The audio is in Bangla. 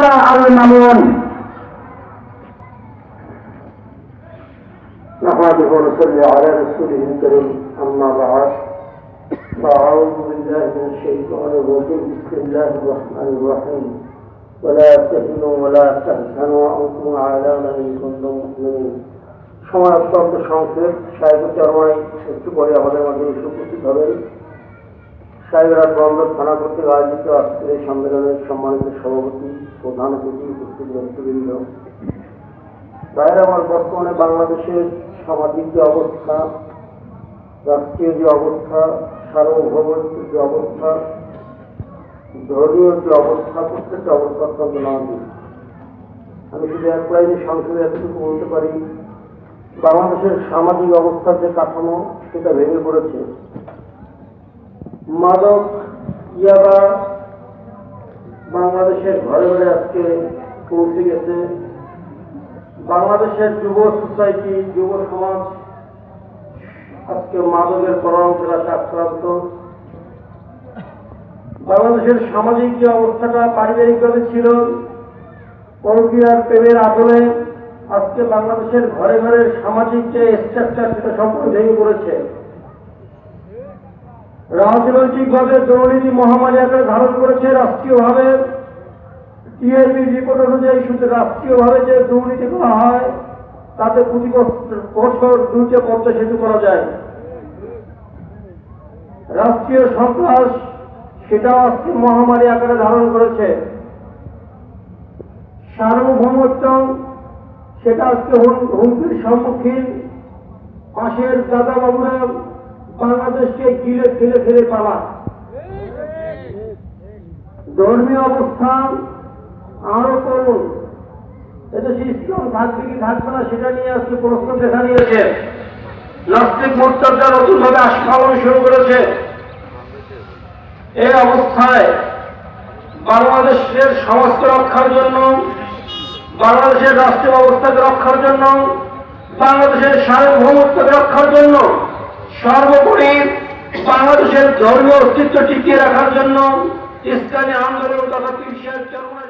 المأمون نحمده ونصلي على رسوله الكريم أما بعد فأعوذ بالله من الشيطان الرجيم بسم الله الرحمن الرحيم ولا تهنوا ولا تحزنوا وأنتم أعلون إن كنتم مؤمنين সমাজতন্ত্র সংসদ সাহেব চরমাই একটু পরে আমাদের মাঝে উপস্থিত হবেন। সাহেবরাজ বন্দর থানা কর্তৃক আয়োজিত আজকের এই সম্মেলনের সম্মানিত সভাপতি প্রধান অতিথি উপস্থিত নেতৃবৃন্দ, ভাইয়েরা আমার, বর্তমানে বাংলাদেশের সামাজিক যে অবস্থা, রাষ্ট্রীয় যে অবস্থা, সার্বভৌমত্বের যে অবস্থা, ধর্মীয় যে অবস্থা, প্রত্যেকটা অবস্থা অত্যন্ত নাজুক। আমি শুধু এক লাইনে সংক্ষেপে এতটুকু বলতে পারি, বাংলাদেশের সামাজিক অবস্থার যে কাঠামো সেটা ভেঙে পড়েছে। মাদক, ইয়াবা বাংলাদেশের ঘরে ঘরে আজকে পৌঁছে গেছে। বাংলাদেশের যুব সোসাইটি, যুব সমাজ আজকে মাদকের পরামর্শে আক্রান্ত। বাংলাদেশের সামাজিক যে অবস্থাটা পারিবারিকভাবে ছিল, পরকীয়ার প্রেমের আদলে আজকে বাংলাদেশের ঘরে ঘরে সামাজিক যে স্ট্রাকচার সেটা সম্পূর্ণ ভেঙে পড়েছে। রাজনৈতিকভাবে দুর্নীতি মহামারী আকারে ধারণ করেছে। রাষ্ট্রীয়ভাবে টিআইবি রিপোর্ট অনুযায়ী শুধু রাষ্ট্রীয়ভাবে যে দুর্নীতি করা হয় তাতে প্রতি বছর 2টা পদ্মা সেতু করা যায়। রাষ্ট্রীয় সন্ত্রাস সেটাও আজকে মহামারী আকারে ধারণ করেছে। সার্বভৌমত্ব সেটা আজকে হুমকির সম্মুখীন। পাশের দাদাবাবুরা বাংলাদেশকে গিলে ফেলে ফেলে পালা। ধর্মীয় অবস্থান আরো করুন, এদেশে ইসলাম থাকবে কি থাকবে না সেটা নিয়ে আজকে প্রশ্ন দেখা নিয়েছে। নাস্তিক মোর্চাটা নতুনভাবে আস্ফালন শুরু করেছে। এই অবস্থায় বাংলাদেশের সমাজকে রক্ষার জন্য, বাংলাদেশের রাষ্ট্রীয় ব্যবস্থাকে রক্ষার জন্য, বাংলাদেশের সার্বভৌমত্বকে রক্ষার জন্য, সর্বোপরি বাংলাদেশের ধর্মীয় অস্তিত্ব টিকিয়ে রাখার জন্য ইসলামী আন্দোলন তথা পীর সাহেব চরমাই